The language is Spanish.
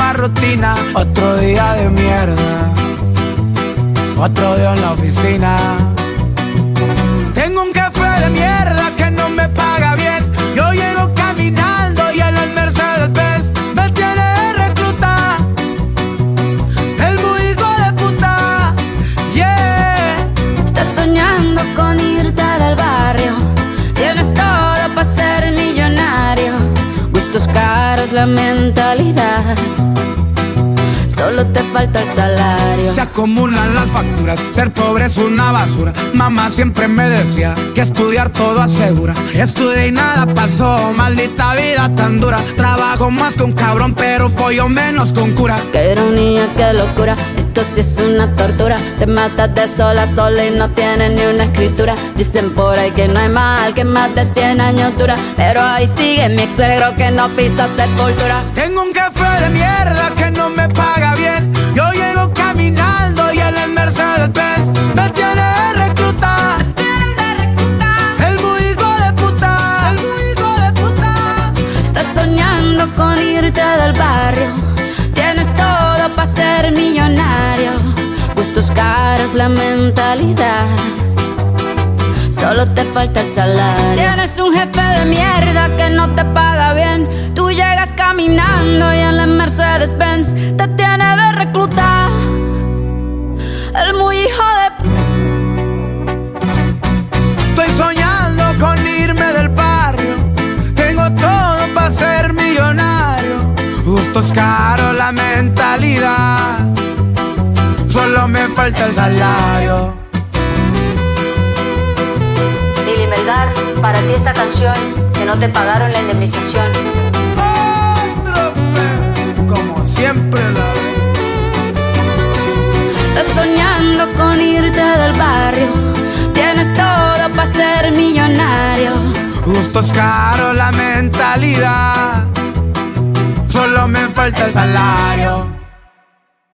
misma rutina. Otro día de mierda, otro día en la oficina. Tengo un jefe de mierda que no me paga bien. Yo llego caminando y él en Mercedes-Benz me tiene de recluta. El muy hijo de puta, yeah. Estás soñando con irte del barrio. Tienes todo para ser millonario. Gustos caros, la mentalidad. Solo te falta el salario. Se acumulan las facturas, ser pobre es una basura. Mamá siempre me decía que estudiar todo asegura. Estudié y nada pasó, maldita vida tan dura. Trabajo más que un cabrón, pero follo menos con cura. Qué ironía, qué locura, esto sí es una tortura. Te matas de sol a sol y no tienes ni una escritura. Dicen por ahí que no hay mal que más de 100 años dura, pero ahí sigue mi ex suegro que no pisa sepultura. Tengo un jefe de mierda que no me paga bien. Yo llego caminando y él en Mercedes-Benz me tiene de recluta. El muy hijo de puta, el muy hijo de puta. Estás soñando con irte del barrio. Tienes todo para ser millonario. Gustos caros, la mentalidad. Solo te falta el salario. Tienes un jefe de mierda que no te paga bien. Tú llegas caminando y en la Mercedes-Benz te tiene de recluta. El muy hijo de... Estoy soñando con irme del barrio. Tengo todo para ser millonario. Gustos caros, la mentalidad. Solo me falta el salario. Lili Melgar, para ti esta canción, que no te pagaron la indemnización. Otro pez, como siempre la vez. Estás soñando con irte del barrio. Tienes todo para ser millonario. Gustos caros, la mentalidad. Solo me falta el salario.